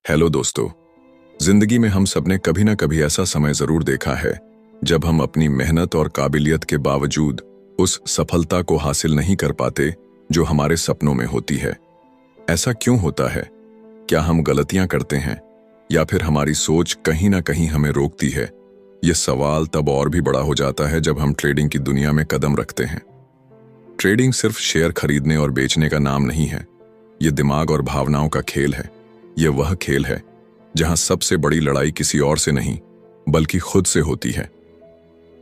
Hello दोस्तों। जिंदगी में हम सबने कभी ना कभी ऐसा समय जरूर देखा है जब हम अपनी मेहनत और काबिलियत के बावजूद उस सफलता को हासिल नहीं कर पाते जो हमारे सपनों में होती है। ऐसा क्यों होता है? क्या हम गलतियां करते हैं या फिर हमारी सोच कहीं ना कहीं हमें रोकती है? यह सवाल तब और भी बड़ा हो जाता है जब हम ट्रेडिंग की दुनिया में कदम रखते हैं। ट्रेडिंग सिर्फ शेयर खरीदने और बेचने का नाम नहीं है। यह दिमाग और भावनाओं का खेल है। यह वह खेल है जहां सबसे बड़ी लड़ाई किसी और से नहीं बल्कि खुद से होती है।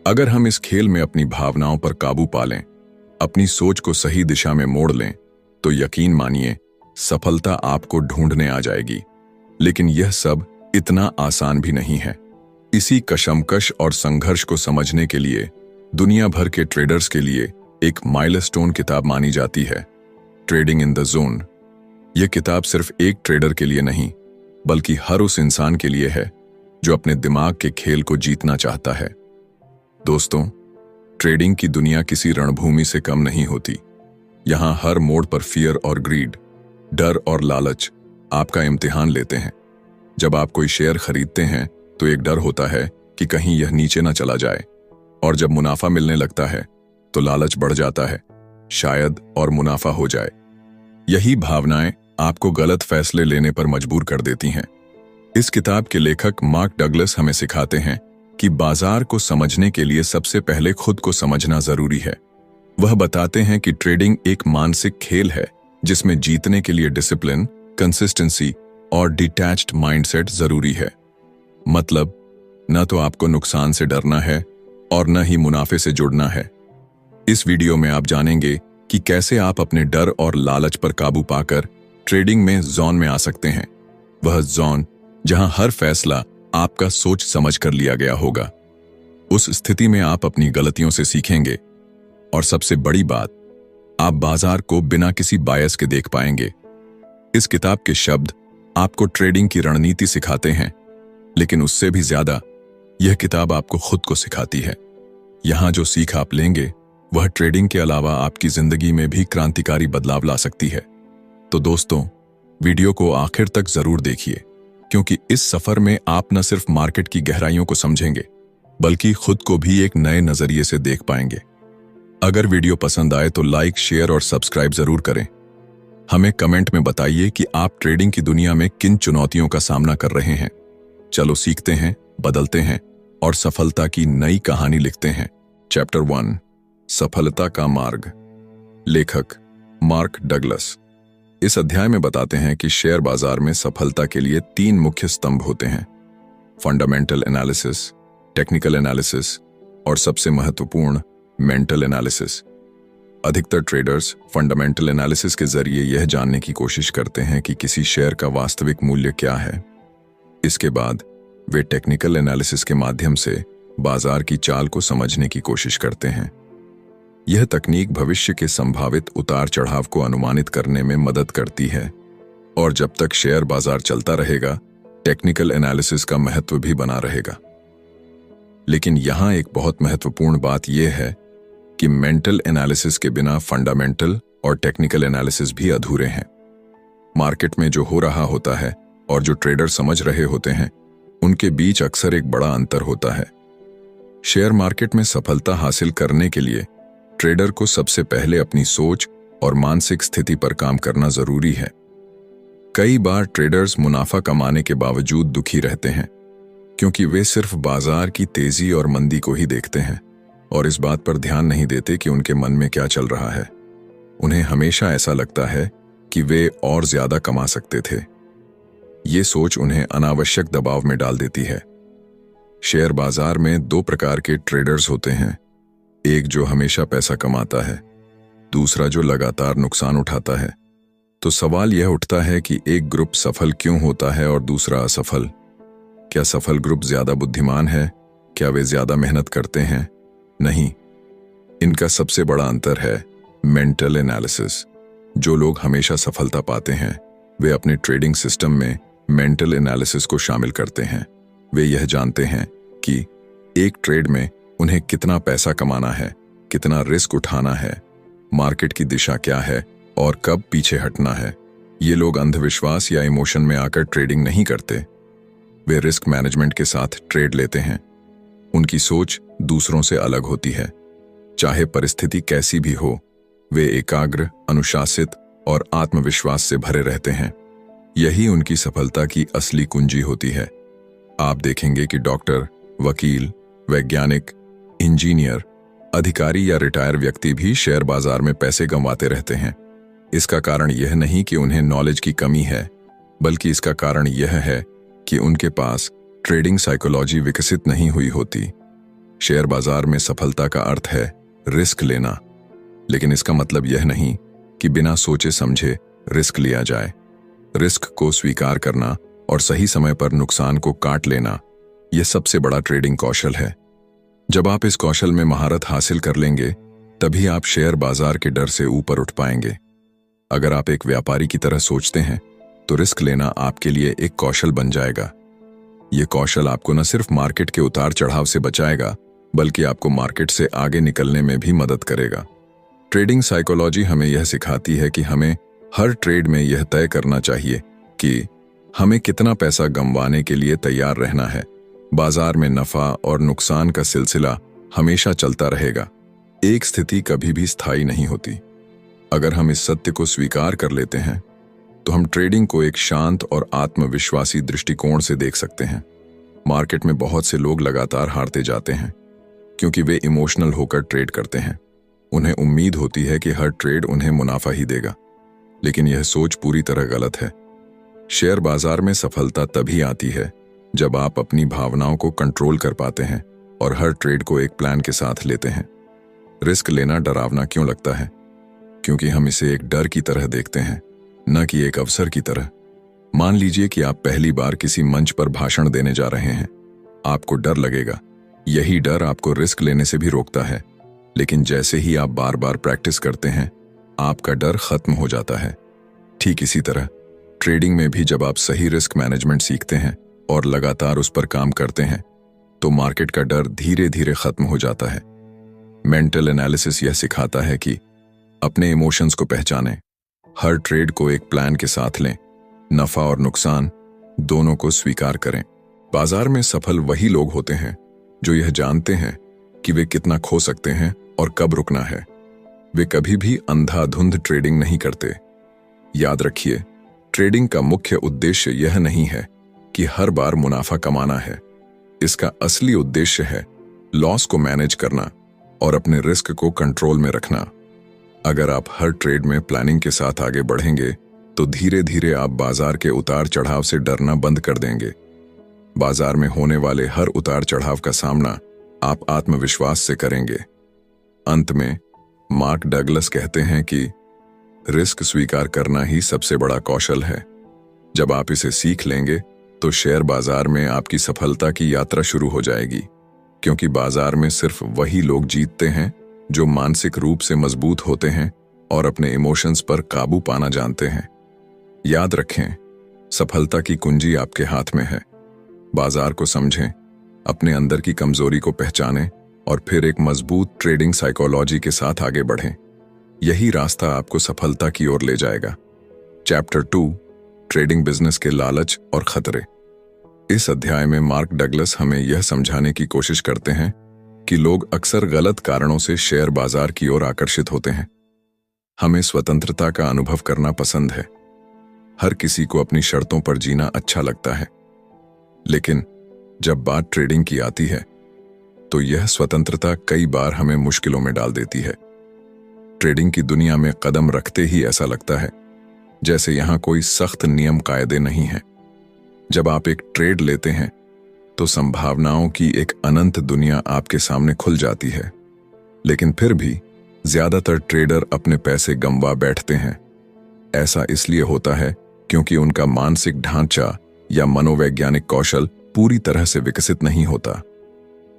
अगर हम इस खेल में अपनी भावनाओं पर काबू पा लें, अपनी सोच को सही दिशा में मोड़ लें, तो यकीन मानिए सफलता आपको ढूंढने आ जाएगी। लेकिन यह सब इतना आसान भी नहीं है। इसी कशमकश और संघर्ष को समझने के लिए दुनिया भर के ट्रेडर्स के लिए एक माइलस्टोन किताब मानी जाती है, ट्रेडिंग इन द जोन। यह किताब सिर्फ एक ट्रेडर के लिए नहीं बल्कि हर उस इंसान के लिए है जो अपने दिमाग के खेल को जीतना चाहता है। दोस्तों, ट्रेडिंग की दुनिया किसी रणभूमि से कम नहीं होती। यहां हर मोड़ पर फियर और ग्रीड, डर और लालच आपका इम्तिहान लेते हैं। जब आप कोई शेयर खरीदते हैं तो एक डर होता है कि कहीं यह नीचे ना चला जाए, और जब मुनाफा मिलने लगता है तो लालच बढ़ जाता है, शायद और मुनाफा हो जाए। यही भावनाएं आपको गलत फैसले लेने पर मजबूर कर देती हैं। इस किताब के लेखक मार्क डगलस हमें सिखाते हैं कि बाजार को समझने के लिए सबसे पहले खुद को समझना जरूरी है। वह बताते हैं कि ट्रेडिंग एक मानसिक खेल है जिसमें जीतने के लिए डिसिप्लिन, कंसिस्टेंसी और डिटैच्ड माइंडसेट जरूरी है। मतलब, न तो आपको नुकसान से डरना है और न ही मुनाफे से जुड़ना है। इस वीडियो में आप जानेंगे कि कैसे आप अपने डर और लालच पर काबू पाकर ट्रेडिंग में जोन में आ सकते हैं। वह जोन जहां हर फैसला आपका सोच समझ कर लिया गया होगा। उस स्थिति में आप अपनी गलतियों से सीखेंगे और सबसे बड़ी बात, आप बाजार को बिना किसी बायस के देख पाएंगे। इस किताब के शब्द आपको ट्रेडिंग की रणनीति सिखाते हैं, लेकिन उससे भी ज्यादा यह किताब आपको खुद को सिखाती है। यहां जो सीख आप लेंगे वह ट्रेडिंग के अलावा आपकी जिंदगी में भी क्रांतिकारी बदलाव ला सकती है। तो दोस्तों, वीडियो को आखिर तक जरूर देखिए, क्योंकि इस सफर में आप न सिर्फ मार्केट की गहराइयों को समझेंगे बल्कि खुद को भी एक नए नजरिए से देख पाएंगे। अगर वीडियो पसंद आए तो लाइक, शेयर और सब्सक्राइब जरूर करें। हमें कमेंट में बताइए कि आप ट्रेडिंग की दुनिया में किन चुनौतियों का सामना कर रहे हैं। चलो सीखते हैं, बदलते हैं और सफलता की नई कहानी लिखते हैं। चैप्टर 1, सफलता का मार्ग। लेखक मार्क डगलस इस अध्याय में बताते हैं कि शेयर बाजार में सफलता के लिए 3 मुख्य स्तंभ होते हैं: फंडामेंटल एनालिसिस, टेक्निकल एनालिसिस और सबसे महत्वपूर्ण मेंटल एनालिसिस। अधिकतर ट्रेडर्स फंडामेंटल एनालिसिस के जरिए यह जानने की कोशिश करते हैं कि किसी शेयर का वास्तविक मूल्य क्या है। इसके बाद वे टेक्निकल एनालिसिस के माध्यम से बाजार की चाल को समझने की कोशिश करते हैं। यह तकनीक भविष्य के संभावित उतार चढ़ाव को अनुमानित करने में मदद करती है, और जब तक शेयर बाजार चलता रहेगा, टेक्निकल एनालिसिस का महत्व भी बना रहेगा। लेकिन यहां एक बहुत महत्वपूर्ण बात यह है कि मेंटल एनालिसिस के बिना फंडामेंटल और टेक्निकल एनालिसिस भी अधूरे हैं। मार्केट में जो हो रहा होता है और जो ट्रेडर समझ रहे होते हैं, उनके बीच अक्सर एक बड़ा अंतर होता है। शेयर मार्केट में सफलता हासिल करने के लिए ट्रेडर को सबसे पहले अपनी सोच और मानसिक स्थिति पर काम करना जरूरी है। कई बार ट्रेडर्स मुनाफा कमाने के बावजूद दुखी रहते हैं, क्योंकि वे सिर्फ बाजार की तेजी और मंदी को ही देखते हैं और इस बात पर ध्यान नहीं देते कि उनके मन में क्या चल रहा है। उन्हें हमेशा ऐसा लगता है कि वे और ज्यादा कमा सकते थे। ये सोच उन्हें अनावश्यक दबाव में डाल देती है। शेयर बाजार में 2 प्रकार के ट्रेडर्स होते हैं, एक जो हमेशा पैसा कमाता है, दूसरा जो लगातार नुकसान उठाता है। तो सवाल यह उठता है कि एक ग्रुप सफल क्यों होता है और दूसरा असफल? क्या सफल ग्रुप ज्यादा बुद्धिमान है? क्या वे ज्यादा मेहनत करते हैं? नहीं, इनका सबसे बड़ा अंतर है मेंटल एनालिसिस। जो लोग हमेशा सफलता पाते हैं, वे अपने ट्रेडिंग सिस्टम में मेंटल एनालिसिस को शामिल करते हैं। वे यह जानते हैं कि एक ट्रेड में उन्हें कितना पैसा कमाना है, कितना रिस्क उठाना है, मार्केट की दिशा क्या है और कब पीछे हटना है। ये लोग अंधविश्वास या इमोशन में आकर ट्रेडिंग नहीं करते। वे रिस्क मैनेजमेंट के साथ ट्रेड लेते हैं। उनकी सोच दूसरों से अलग होती है। चाहे परिस्थिति कैसी भी हो, वे एकाग्र, अनुशासित और आत्मविश्वास से भरे रहते हैं। यही उनकी सफलता की असली कुंजी होती है। आप देखेंगे कि डॉक्टर, वकील, वैज्ञानिक, इंजीनियर, अधिकारी या रिटायर व्यक्ति भी शेयर बाजार में पैसे गंवाते रहते हैं। इसका कारण यह नहीं कि उन्हें नॉलेज की कमी है, बल्कि इसका कारण यह है कि उनके पास ट्रेडिंग साइकोलॉजी विकसित नहीं हुई होती। शेयर बाजार में सफलता का अर्थ है रिस्क लेना, लेकिन इसका मतलब यह नहीं कि बिना सोचे समझे रिस्क लिया जाए। रिस्क को स्वीकार करना और सही समय पर नुकसान को काट लेना, यह सबसे बड़ा ट्रेडिंग कौशल है। जब आप इस कौशल में महारत हासिल कर लेंगे, तभी आप शेयर बाजार के डर से ऊपर उठ पाएंगे। अगर आप एक व्यापारी की तरह सोचते हैं, तो रिस्क लेना आपके लिए एक कौशल बन जाएगा। यह कौशल आपको न सिर्फ मार्केट के उतार चढ़ाव से बचाएगा, बल्कि आपको मार्केट से आगे निकलने में भी मदद करेगा। ट्रेडिंग साइकोलॉजी हमें यह सिखाती है कि हमें हर ट्रेड में यह तय करना चाहिए कि हमें कितना पैसा गंवाने के लिए तैयार रहना है। बाजार में नफा और नुकसान का सिलसिला हमेशा चलता रहेगा। एक स्थिति कभी भी स्थायी नहीं होती। अगर हम इस सत्य को स्वीकार कर लेते हैं, तो हम ट्रेडिंग को एक शांत और आत्मविश्वासी दृष्टिकोण से देख सकते हैं। मार्केट में बहुत से लोग लगातार हारते जाते हैं, क्योंकि वे इमोशनल होकर ट्रेड करते हैं। उन्हें उम्मीद होती है कि हर ट्रेड उन्हें मुनाफा ही देगा, लेकिन यह सोच पूरी तरह गलत है। शेयर बाजार में सफलता तभी आती है जब आप अपनी भावनाओं को कंट्रोल कर पाते हैं और हर ट्रेड को एक प्लान के साथ लेते हैं। रिस्क लेना डरावना क्यों लगता है? क्योंकि हम इसे एक डर की तरह देखते हैं, न कि एक अवसर की तरह। मान लीजिए कि आप पहली बार किसी मंच पर भाषण देने जा रहे हैं। आपको डर लगेगा। यही डर आपको रिस्क लेने से भी रोकता है। लेकिन जैसे ही आप बार बार प्रैक्टिस करते हैं, आपका डर खत्म हो जाता है। ठीक इसी तरह ट्रेडिंग में भी जब आप सही रिस्क मैनेजमेंट सीखते हैं और लगातार उस पर काम करते हैं, तो मार्केट का डर धीरे धीरे खत्म हो जाता है। मेंटल एनालिसिस यह सिखाता है कि अपने इमोशंस को पहचानें, हर ट्रेड को एक प्लान के साथ लें, नफा और नुकसान दोनों को स्वीकार करें। बाजार में सफल वही लोग होते हैं जो यह जानते हैं कि वे कितना खो सकते हैं और कब रुकना है। वे कभी भी अंधाधुंध ट्रेडिंग नहीं करते। याद रखिए, ट्रेडिंग का मुख्य उद्देश्य यह नहीं है कि हर बार मुनाफा कमाना है। इसका असली उद्देश्य है लॉस को मैनेज करना और अपने रिस्क को कंट्रोल में रखना। अगर आप हर ट्रेड में प्लानिंग के साथ आगे बढ़ेंगे, तो धीरे धीरे आप बाजार के उतार चढ़ाव से डरना बंद कर देंगे। बाजार में होने वाले हर उतार चढ़ाव का सामना आप आत्मविश्वास से करेंगे। अंत में मार्क डगलस कहते हैं कि रिस्क स्वीकार करना ही सबसे बड़ा कौशल है। जब आप इसे सीख लेंगे, तो शेयर बाजार में आपकी सफलता की यात्रा शुरू हो जाएगी, क्योंकि बाजार में सिर्फ वही लोग जीतते हैं जो मानसिक रूप से मजबूत होते हैं और अपने इमोशंस पर काबू पाना जानते हैं। याद रखें, सफलता की कुंजी आपके हाथ में है। बाजार को समझें, अपने अंदर की कमजोरी को पहचानें और फिर एक मजबूत ट्रेडिंग साइकोलॉजी के साथ आगे बढ़ें। यही रास्ता आपको सफलता की ओर ले जाएगा। चैप्टर 2, ट्रेडिंग बिजनेस के लालच और खतरे। इस अध्याय में मार्क डगलस हमें यह समझाने की कोशिश करते हैं कि लोग अक्सर गलत कारणों से शेयर बाजार की ओर आकर्षित होते हैं। हमें स्वतंत्रता का अनुभव करना पसंद है। हर किसी को अपनी शर्तों पर जीना अच्छा लगता है। लेकिन जब बात ट्रेडिंग की आती है, तो यह स्वतंत्रता कई बार हमें मुश्किलों में डाल देती है। ट्रेडिंग की दुनिया में कदम रखते ही ऐसा लगता है जैसे यहां कोई सख्त नियम कायदे नहीं है। जब आप एक ट्रेड लेते हैं, तो संभावनाओं की एक अनंत दुनिया आपके सामने खुल जाती है। लेकिन फिर भी ज्यादातर ट्रेडर अपने पैसे गंवा बैठते हैं। ऐसा इसलिए होता है क्योंकि उनका मानसिक ढांचा या मनोवैज्ञानिक कौशल पूरी तरह से विकसित नहीं होता।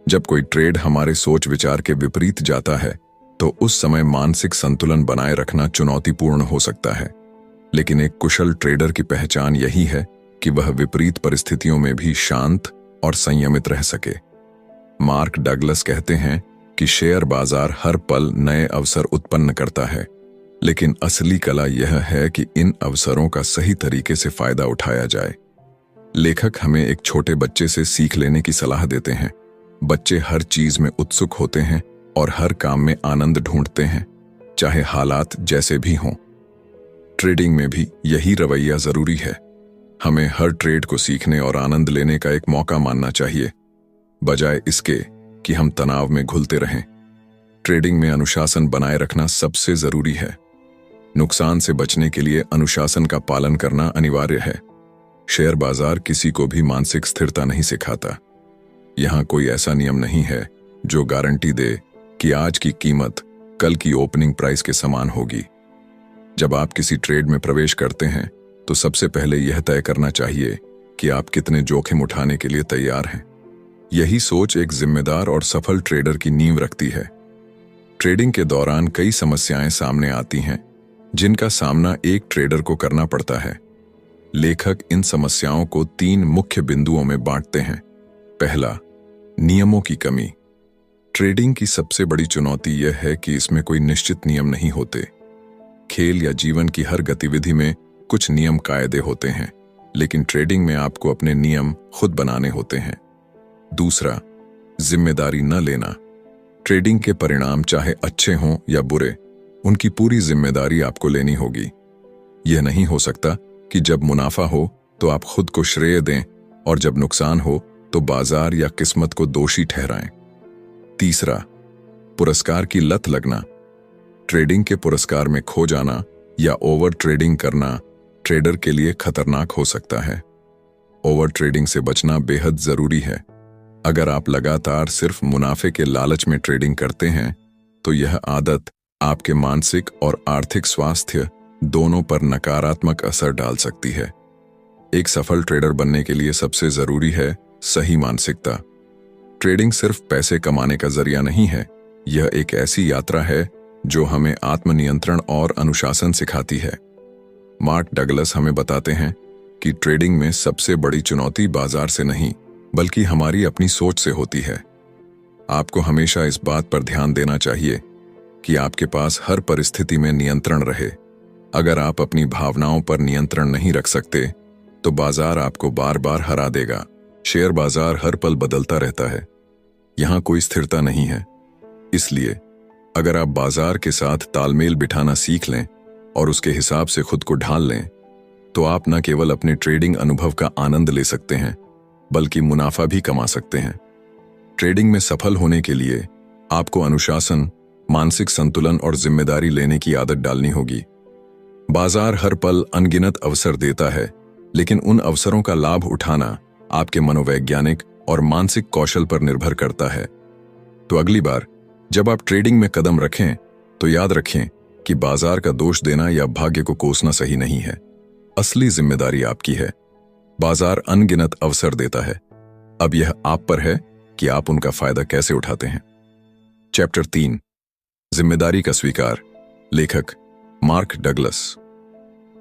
जब कोई ट्रेड हमारे सोच विचार के विपरीत जाता है, तो उस समय मानसिक संतुलन बनाए रखना चुनौतीपूर्ण हो सकता है। लेकिन एक कुशल ट्रेडर की पहचान यही है कि वह विपरीत परिस्थितियों में भी शांत और संयमित रह सके। मार्क डगलस कहते हैं कि शेयर बाजार हर पल नए अवसर उत्पन्न करता है, लेकिन असली कला यह है कि इन अवसरों का सही तरीके से फायदा उठाया जाए। लेखक हमें एक छोटे बच्चे से सीख लेने की सलाह देते हैं। बच्चे हर चीज में उत्सुक होते हैं और हर काम में आनंद ढूंढते हैं, चाहे हालात जैसे भी हों। ट्रेडिंग में भी यही रवैया जरूरी है। हमें हर ट्रेड को सीखने और आनंद लेने का एक मौका मानना चाहिए, बजाय इसके कि हम तनाव में घुलते रहें। ट्रेडिंग में अनुशासन बनाए रखना सबसे जरूरी है। नुकसान से बचने के लिए अनुशासन का पालन करना अनिवार्य है। शेयर बाजार किसी को भी मानसिक स्थिरता नहीं सिखाता। यहां कोई ऐसा नियम नहीं है जो गारंटी दे कि आज की कीमत कल की ओपनिंग प्राइस के समान होगी। जब आप किसी ट्रेड में प्रवेश करते हैं तो सबसे पहले यह तय करना चाहिए कि आप कितने जोखिम उठाने के लिए तैयार हैं। यही सोच एक जिम्मेदार और सफल ट्रेडर की नींव रखती है। ट्रेडिंग के दौरान कई समस्याएं सामने आती हैं, जिनका सामना एक ट्रेडर को करना पड़ता है। लेखक इन समस्याओं को 3 मुख्य बिंदुओं में बांटते हैं। पहला, नियमों की कमी। ट्रेडिंग की सबसे बड़ी चुनौती यह है कि इसमें कोई निश्चित नियम नहीं होते। खेल या जीवन की हर गतिविधि में कुछ नियम कायदे होते हैं, लेकिन ट्रेडिंग में आपको अपने नियम खुद बनाने होते हैं। दूसरा, जिम्मेदारी न लेना। ट्रेडिंग के परिणाम चाहे अच्छे हों या बुरे, उनकी पूरी जिम्मेदारी आपको लेनी होगी। यह नहीं हो सकता कि जब मुनाफा हो तो आप खुद को श्रेय दें और जब नुकसान हो तो बाजार या किस्मत को दोषी ठहराएं। तीसरा, पुरस्कार की लत लगना। ट्रेडिंग के पुरस्कार में खो जाना या ओवर ट्रेडिंग करना ट्रेडर के लिए खतरनाक हो सकता है। ओवर ट्रेडिंग से बचना बेहद जरूरी है। अगर आप लगातार सिर्फ मुनाफे के लालच में ट्रेडिंग करते हैं तो यह आदत आपके मानसिक और आर्थिक स्वास्थ्य दोनों पर नकारात्मक असर डाल सकती है। एक सफल ट्रेडर बनने के लिए सबसे जरूरी है सही मानसिकता। ट्रेडिंग सिर्फ पैसे कमाने का जरिया नहीं है, यह एक ऐसी यात्रा है जो हमें आत्मनियंत्रण और अनुशासन सिखाती है। मार्क डगलस हमें बताते हैं कि ट्रेडिंग में सबसे बड़ी चुनौती बाजार से नहीं, बल्कि हमारी अपनी सोच से होती है। आपको हमेशा इस बात पर ध्यान देना चाहिए कि आपके पास हर परिस्थिति में नियंत्रण रहे। अगर आप अपनी भावनाओं पर नियंत्रण नहीं रख सकते तो बाजार आपको बार बार हरा देगा। शेयर बाजार हर पल बदलता रहता है, यहां कोई स्थिरता नहीं है। इसलिए अगर आप बाजार के साथ तालमेल बिठाना सीख लें और उसके हिसाब से खुद को ढाल लें, तो आप न केवल अपने ट्रेडिंग अनुभव का आनंद ले सकते हैं, बल्कि मुनाफा भी कमा सकते हैं। ट्रेडिंग में सफल होने के लिए आपको अनुशासन, मानसिक संतुलन और जिम्मेदारी लेने की आदत डालनी होगी। बाजार हर पल अनगिनत अवसर देता है, लेकिन उन अवसरों का लाभ उठाना आपके मनोवैज्ञानिक और मानसिक कौशल पर निर्भर करता है। तो अगली बार जब आप ट्रेडिंग में कदम रखें तो याद रखें कि बाजार का दोष देना या भाग्य को कोसना सही नहीं है। असली जिम्मेदारी आपकी है। बाजार अनगिनत अवसर देता है, अब यह आप पर है कि आप उनका फायदा कैसे उठाते हैं। चैप्टर 3, जिम्मेदारी का स्वीकार। लेखक मार्क डगलस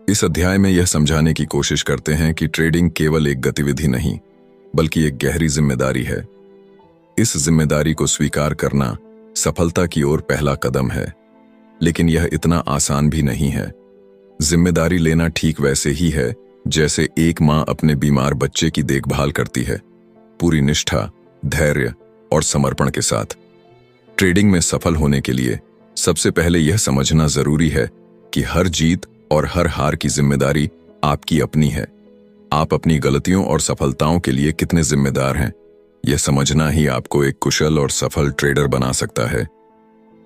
इस अध्याय में यह समझाने की कोशिश करते हैं कि ट्रेडिंग केवल एक गतिविधि नहीं, बल्कि एक गहरी जिम्मेदारी है। इस जिम्मेदारी को स्वीकार करना सफलता की ओर पहला कदम है, लेकिन यह इतना आसान भी नहीं है। जिम्मेदारी लेना ठीक वैसे ही है जैसे एक मां अपने बीमार बच्चे की देखभाल करती है, पूरी निष्ठा, धैर्य और समर्पण के साथ। ट्रेडिंग में सफल होने के लिए सबसे पहले यह समझना जरूरी है कि हर जीत और हर हार की जिम्मेदारी आपकी अपनी है। आप अपनी गलतियों और सफलताओं के लिए कितने जिम्मेदार हैं, यह समझना ही आपको एक कुशल और सफल ट्रेडर बना सकता है।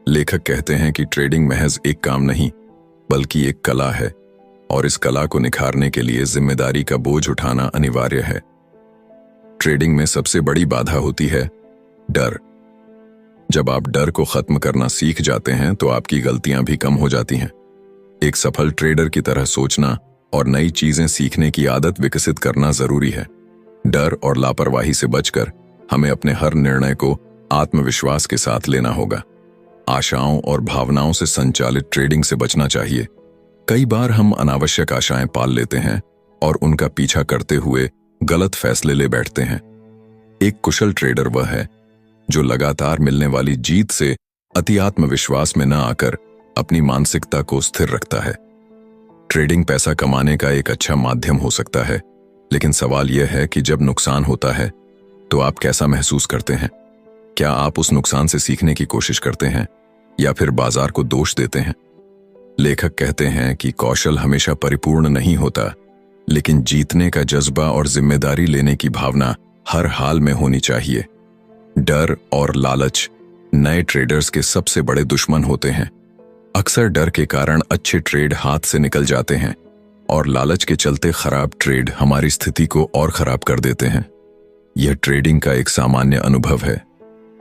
लेखक कहते हैं कि ट्रेडिंग महज एक काम नहीं, बल्कि एक कला है, और इस कला को निखारने के लिए जिम्मेदारी का बोझ उठाना अनिवार्य है। ट्रेडिंग में सबसे बड़ी बाधा होती है डर। जब आप डर को खत्म करना सीख जाते हैं तो आपकी गलतियां भी कम हो जाती हैं। एक सफल ट्रेडर की तरह सोचना और नई चीजें सीखने की आदत विकसित करना जरूरी है। डर और लापरवाही से बचकर हमें अपने हर निर्णय को आत्मविश्वास के साथ लेना होगा। आशाओं और भावनाओं से संचालित ट्रेडिंग से बचना चाहिए। कई बार हम अनावश्यक आशाएं पाल लेते हैं और उनका पीछा करते हुए गलत फैसले ले बैठते हैं। एक कुशल ट्रेडर वह है जो लगातार मिलने वाली जीत से अति आत्मविश्वास में न आकर अपनी मानसिकता को स्थिर रखता है। ट्रेडिंग पैसा कमाने का एक अच्छा माध्यम हो सकता है, लेकिन सवाल यह है कि जब नुकसान होता है तो आप कैसा महसूस करते हैं? क्या आप उस नुकसान से सीखने की कोशिश करते हैं या फिर बाजार को दोष देते हैं? लेखक कहते हैं कि कौशल हमेशा परिपूर्ण नहीं होता, लेकिन जीतने का जज्बा और जिम्मेदारी लेने की भावना हर हाल में होनी चाहिए। डर और लालच नए ट्रेडर्स के सबसे बड़े दुश्मन होते हैं। अक्सर डर के कारण अच्छे ट्रेड हाथ से निकल जाते हैं और लालच के चलते खराब ट्रेड हमारी स्थिति को और खराब कर देते हैं। यह ट्रेडिंग का एक सामान्य अनुभव है।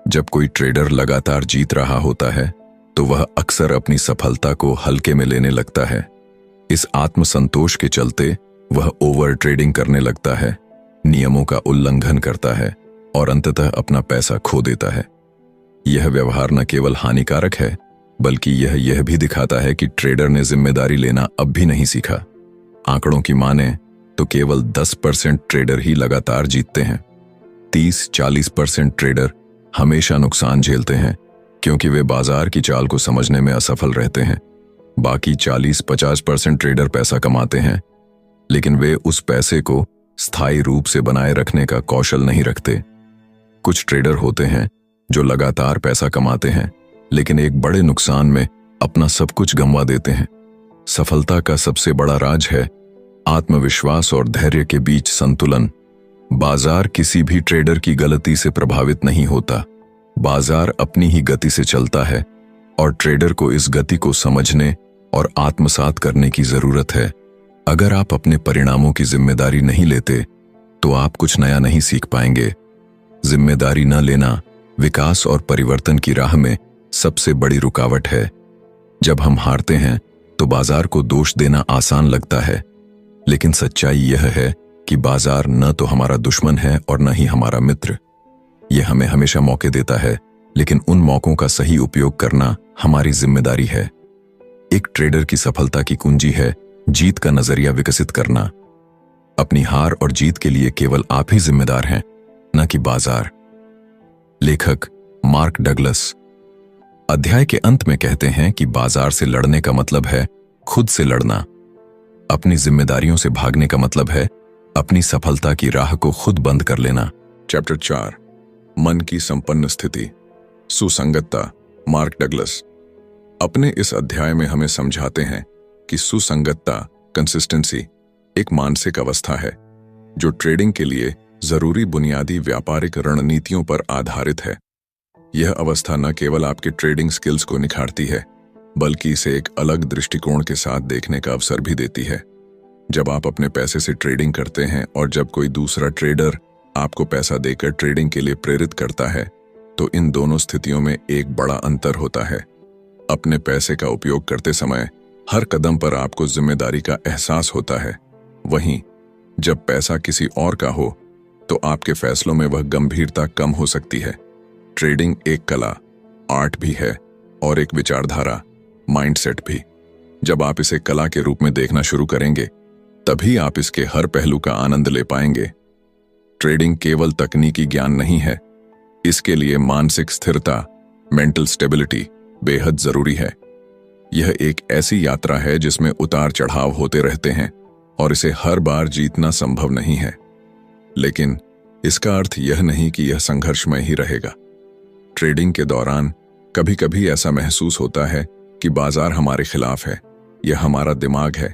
जब कोई ट्रेडर लगातार जीत रहा होता है तो वह अक्सर अपनी सफलता को हल्के में लेने लगता है। इस आत्मसंतोष के चलते वह ओवर ट्रेडिंग करने लगता है, नियमों का उल्लंघन करता है और अंततः अपना पैसा खो देता है। यह व्यवहार न केवल हानिकारक है, बल्कि यह भी दिखाता है कि ट्रेडर ने जिम्मेदारी लेना अब भी नहीं सीखा। आंकड़ों की माने तो केवल 10% ट्रेडर ही लगातार जीतते हैं। 30-40% ट्रेडर हमेशा नुकसान झेलते हैं क्योंकि वे बाजार की चाल को समझने में असफल रहते हैं। बाकी 40-50% ट्रेडर पैसा कमाते हैं, लेकिन वे उस पैसे को स्थायी रूप से बनाए रखने का कौशल नहीं रखते। कुछ ट्रेडर होते हैं जो लगातार पैसा कमाते हैं, लेकिन एक बड़े नुकसान में अपना सब कुछ गंवा देते हैं। सफलता का सबसे बड़ा राज है आत्मविश्वास और धैर्य के बीच संतुलन। बाजार किसी भी ट्रेडर की गलती से प्रभावित नहीं होता। बाजार अपनी ही गति से चलता है और ट्रेडर को इस गति को समझने और आत्मसात करने की जरूरत है। अगर आप अपने परिणामों की जिम्मेदारी नहीं लेते तो आप कुछ नया नहीं सीख पाएंगे। जिम्मेदारी न लेना विकास और परिवर्तन की राह में सबसे बड़ी रुकावट है। जब हम हारते हैं तो बाजार को दोष देना आसान लगता है, लेकिन सच्चाई यह है कि बाजार न तो हमारा दुश्मन है और न ही हमारा मित्र। यह हमें हमेशा मौके देता है, लेकिन उन मौकों का सही उपयोग करना हमारी जिम्मेदारी है। एक ट्रेडर की सफलता की कुंजी है जीत का नजरिया विकसित करना। अपनी हार और जीत के लिए केवल आप ही जिम्मेदार हैं, न कि बाजार। लेखक मार्क डगलस अध्याय के अंत में कहते हैं कि बाजार से लड़ने का मतलब है खुद से लड़ना। अपनी जिम्मेदारियों से भागने का मतलब है अपनी सफलता की राह को खुद बंद कर लेना। चैप्टर 4 मन की संपन्न स्थिति, सुसंगतता। मार्क डगलस अपने इस अध्याय में हमें समझाते हैं कि सुसंगतता कंसिस्टेंसी एक मानसिक अवस्था है जो ट्रेडिंग के लिए जरूरी बुनियादी व्यापारिक रणनीतियों पर आधारित है। यह अवस्था न केवल आपके ट्रेडिंग स्किल्स को निखारती है, बल्कि इसे एक अलग दृष्टिकोण के साथ देखने का अवसर भी देती है। जब आप अपने पैसे से ट्रेडिंग करते हैं और जब कोई दूसरा ट्रेडर आपको पैसा देकर ट्रेडिंग के लिए प्रेरित करता है, तो इन दोनों स्थितियों में एक बड़ा अंतर होता है। अपने पैसे का उपयोग करते समय हर कदम पर आपको जिम्मेदारी का एहसास होता है। वहीं जब पैसा किसी और का हो तो आपके फैसलों में वह गंभीरता कम हो सकती है। ट्रेडिंग एक कला, आर्ट भी है और एक विचारधारा, माइंडसेट भी। जब आप इसे कला के रूप में देखना शुरू करेंगे, तभी आप इसके हर पहलू का आनंद ले पाएंगे। ट्रेडिंग केवल तकनीकी ज्ञान नहीं है, इसके लिए मानसिक स्थिरता, मेंटल स्टेबिलिटी बेहद जरूरी है। यह एक ऐसी यात्रा है जिसमें उतार चढ़ाव होते रहते हैं और इसे हर बार जीतना संभव नहीं है। लेकिन इसका अर्थ यह नहीं कि यह संघर्षमय ही रहेगा। ट्रेडिंग के दौरान कभी कभी ऐसा महसूस होता है कि बाजार हमारे खिलाफ है। यह हमारा दिमाग है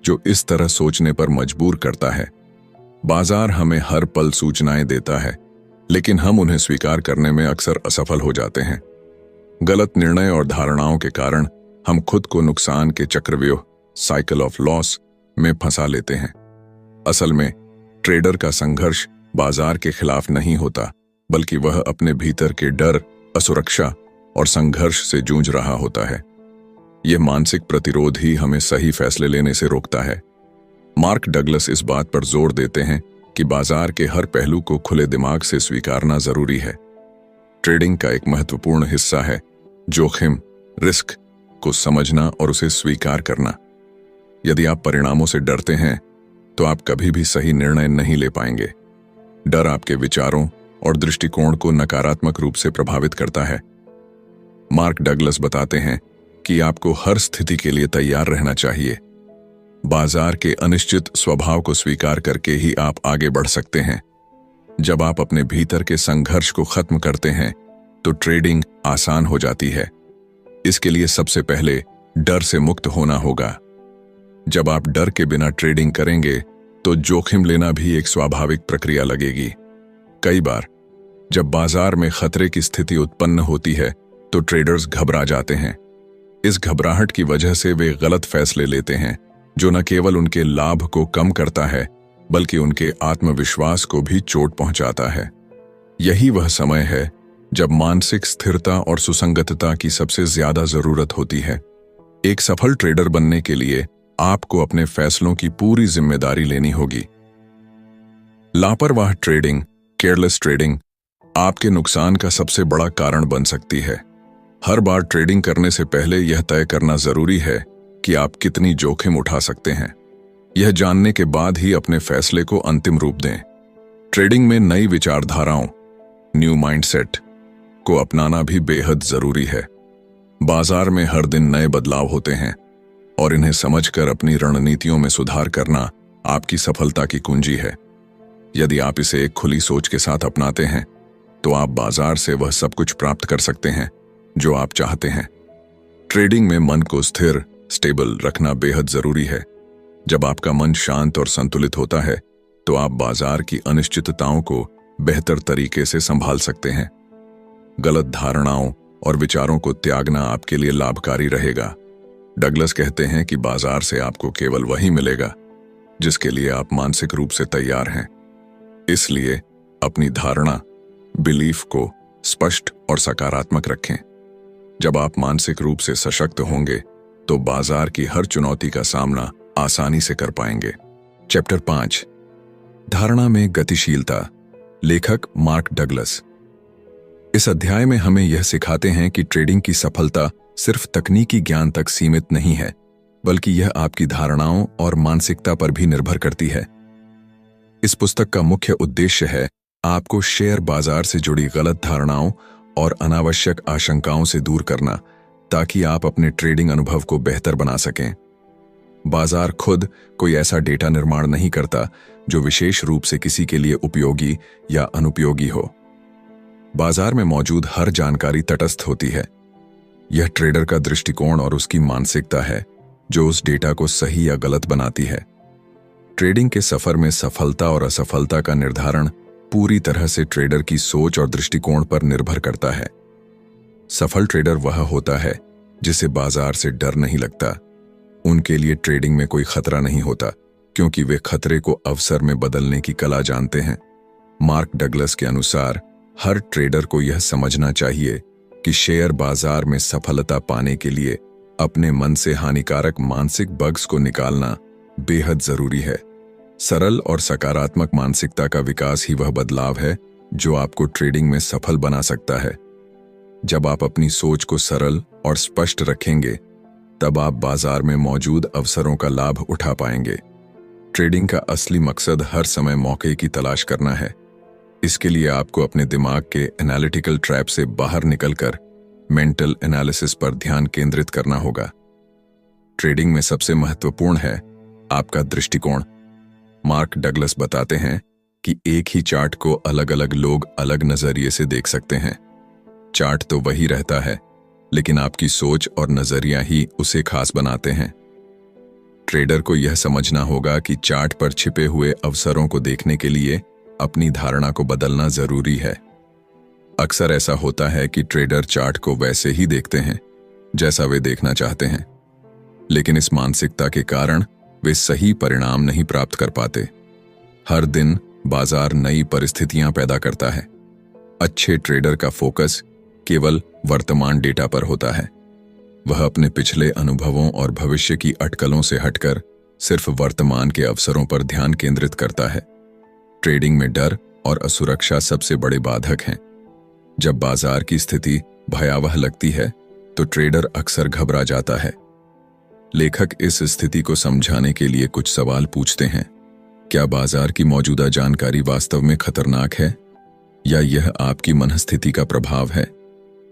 जो इस तरह सोचने पर मजबूर करता है। बाजार हमें हर पल सूचनाएं देता है, लेकिन हम उन्हें स्वीकार करने में अक्सर असफल हो जाते हैं। गलत निर्णय और धारणाओं के कारण हम खुद को नुकसान के चक्रव्यूह, साइकिल ऑफ लॉस में फंसा लेते हैं। असल में ट्रेडर का संघर्ष बाजार के खिलाफ नहीं होता, बल्कि वह अपने भीतर के डर, असुरक्षा और संघर्ष से जूझ रहा होता है। यह मानसिक प्रतिरोध ही हमें सही फैसले लेने से रोकता है। मार्क डगलस इस बात पर जोर देते हैं कि बाजार के हर पहलू को खुले दिमाग से स्वीकारना जरूरी है। ट्रेडिंग का एक महत्वपूर्ण हिस्सा है जोखिम, रिस्क को समझना और उसे स्वीकार करना। यदि आप परिणामों से डरते हैं तो आप कभी भी सही निर्णय नहीं ले पाएंगे। डर आपके विचारों और दृष्टिकोण को नकारात्मक रूप से प्रभावित करता है। मार्क डगलस बताते हैं कि आपको हर स्थिति के लिए तैयार रहना चाहिए। बाजार के अनिश्चित स्वभाव को स्वीकार करके ही आप आगे बढ़ सकते हैं। जब आप अपने भीतर के संघर्ष को खत्म करते हैं तो ट्रेडिंग आसान हो जाती है। इसके लिए सबसे पहले डर से मुक्त होना होगा। जब आप डर के बिना ट्रेडिंग करेंगे तो जोखिम लेना भी एक स्वाभाविक प्रक्रिया लगेगी। कई बार जब बाजार में खतरे की स्थिति उत्पन्न होती है तो ट्रेडर्स घबरा जाते हैं। इस घबराहट की वजह से वे गलत फैसले लेते हैं, जो न केवल उनके लाभ को कम करता है बल्कि उनके आत्मविश्वास को भी चोट पहुंचाता है। यही वह समय है जब मानसिक स्थिरता और सुसंगतता की सबसे ज्यादा जरूरत होती है। एक सफल ट्रेडर बनने के लिए आपको अपने फैसलों की पूरी जिम्मेदारी लेनी होगी। लापरवाह ट्रेडिंग, केयरलेस ट्रेडिंग आपके नुकसान का सबसे बड़ा कारण बन सकती है। हर बार ट्रेडिंग करने से पहले यह तय करना जरूरी है कि आप कितनी जोखिम उठा सकते हैं। यह जानने के बाद ही अपने फैसले को अंतिम रूप दें। ट्रेडिंग में नई विचारधाराओं, न्यू माइंडसेट को अपनाना भी बेहद जरूरी है। बाजार में हर दिन नए बदलाव होते हैं और इन्हें समझकर अपनी रणनीतियों में सुधार करना आपकी सफलता की कुंजी है। यदि आप इसे एक खुली सोच के साथ अपनाते हैं तो आप बाजार से वह सब कुछ प्राप्त कर सकते हैं जो आप चाहते हैं। ट्रेडिंग में मन को स्थिर, स्टेबल रखना बेहद जरूरी है। जब आपका मन शांत और संतुलित होता है तो आप बाजार की अनिश्चितताओं को बेहतर तरीके से संभाल सकते हैं। गलत धारणाओं और विचारों को त्यागना आपके लिए लाभकारी रहेगा। डगलस कहते हैं कि बाजार से आपको केवल वही मिलेगा जिसके लिए आप मानसिक रूप से तैयार हैं। इसलिए अपनी धारणा, बिलीफ को स्पष्ट और सकारात्मक रखें। जब आप मानसिक रूप से सशक्त होंगे तो बाजार की हर चुनौती का सामना आसानी से कर पाएंगे। चैप्टर 5, धारणा में गतिशीलता। लेखक मार्क डगलस। इस अध्याय में हमें यह सिखाते हैं कि ट्रेडिंग की सफलता सिर्फ तकनीकी ज्ञान तक सीमित नहीं है, बल्कि यह आपकी धारणाओं और मानसिकता पर भी निर्भर करती है। इस पुस्तक का मुख्य उद्देश्य है आपको शेयर बाजार से जुड़ी गलत धारणाओं और अनावश्यक आशंकाओं से दूर करना, ताकि आप अपने ट्रेडिंग अनुभव को बेहतर बना सकें। बाजार खुद कोई ऐसा डेटा निर्माण नहीं करता जो विशेष रूप से किसी के लिए उपयोगी या अनुपयोगी हो। बाजार में मौजूद हर जानकारी तटस्थ होती है। यह ट्रेडर का दृष्टिकोण और उसकी मानसिकता है जो उस डेटा को सही या गलत बनाती है। ट्रेडिंग के सफर में सफलता और असफलता का निर्धारण पूरी तरह से ट्रेडर की सोच और दृष्टिकोण पर निर्भर करता है। सफल ट्रेडर वह होता है जिसे बाजार से डर नहीं लगता। उनके लिए ट्रेडिंग में कोई खतरा नहीं होता, क्योंकि वे खतरे को अवसर में बदलने की कला जानते हैं। मार्क डगलस के अनुसार हर ट्रेडर को यह समझना चाहिए कि शेयर बाजार में सफलता पाने के लिए अपने मन से हानिकारक मानसिक बग्स को निकालना बेहद जरूरी है। सरल और सकारात्मक मानसिकता का विकास ही वह बदलाव है जो आपको ट्रेडिंग में सफल बना सकता है। जब आप अपनी सोच को सरल और स्पष्ट रखेंगे, तब आप बाजार में मौजूद अवसरों का लाभ उठा पाएंगे। ट्रेडिंग का असली मकसद हर समय मौके की तलाश करना है। इसके लिए आपको अपने दिमाग के एनालिटिकल ट्रैप से बाहर निकलकर मेंटल एनालिसिस पर ध्यान केंद्रित करना होगा। ट्रेडिंग में सबसे महत्वपूर्ण है आपका दृष्टिकोण। मार्क डगलस बताते हैं कि एक ही चार्ट को अलग अलग लोग अलग नजरिए से देख सकते हैं। चार्ट तो वही रहता है, लेकिन आपकी सोच और नजरिया ही उसे खास बनाते हैं। ट्रेडर को यह समझना होगा कि चार्ट पर छिपे हुए अवसरों को देखने के लिए अपनी धारणा को बदलना जरूरी है। अक्सर ऐसा होता है कि ट्रेडर चार्ट को वैसे ही देखते हैं जैसा वे देखना चाहते हैं, लेकिन इस मानसिकता के कारण वे सही परिणाम नहीं प्राप्त कर पाते। हर दिन बाजार नई परिस्थितियां पैदा करता है। अच्छे ट्रेडर का फोकस केवल वर्तमान डेटा पर होता है। वह अपने पिछले अनुभवों और भविष्य की अटकलों से हटकर सिर्फ वर्तमान के अवसरों पर ध्यान केंद्रित करता है। ट्रेडिंग में डर और असुरक्षा सबसे बड़े बाधक हैं। जब बाजार की स्थिति भयावह लगती है तो ट्रेडर अक्सर घबरा जाता है। लेखक इस स्थिति को समझाने के लिए कुछ सवाल पूछते हैं। क्या बाजार की मौजूदा जानकारी वास्तव में खतरनाक है, या यह आपकी मनस्थिति का प्रभाव है?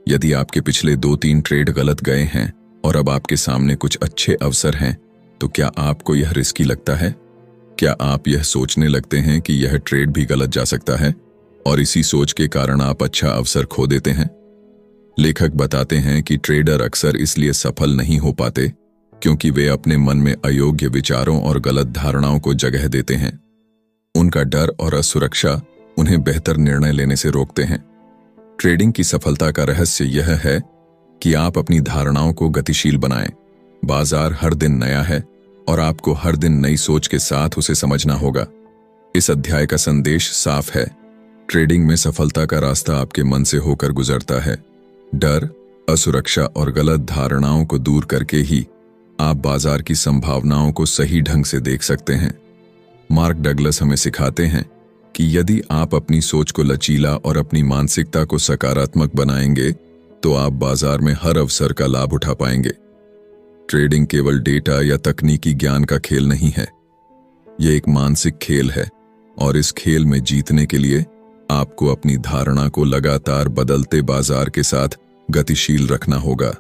यदि आपके पिछले 2-3 ट्रेड गलत गए हैं और अब आपके सामने कुछ अच्छे अवसर हैं, तो क्या आपको यह रिस्की लगता है? क्या आप यह सोचने लगते हैं कि यह ट्रेड भी गलत जा सकता है और इसी सोच के कारण आप अच्छा अवसर खो देते हैं? लेखक बताते हैं कि ट्रेडर अक्सर इसलिए सफल नहीं हो पाते क्योंकि वे अपने मन में अयोग्य विचारों और गलत धारणाओं को जगह देते हैं। उनका डर और असुरक्षा उन्हें बेहतर निर्णय लेने से रोकते हैं। ट्रेडिंग की सफलता का रहस्य यह है कि आप अपनी धारणाओं को गतिशील बनाएं। बाजार हर दिन नया है और आपको हर दिन नई सोच के साथ उसे समझना होगा। इस अध्याय का संदेश साफ है। ट्रेडिंग में सफलता का रास्ता आपके मन से होकर गुजरता है। डर, असुरक्षा और गलत धारणाओं को दूर करके ही आप बाजार की संभावनाओं को सही ढंग से देख सकते हैं। मार्क डगलस हमें सिखाते हैं कि यदि आप अपनी सोच को लचीला और अपनी मानसिकता को सकारात्मक बनाएंगे तो आप बाजार में हर अवसर का लाभ उठा पाएंगे। ट्रेडिंग केवल डेटा या तकनीकी ज्ञान का खेल नहीं है, यह एक मानसिक खेल है और इस खेल में जीतने के लिए आपको अपनी धारणा को लगातार बदलते बाजार के साथ गतिशील रखना होगा।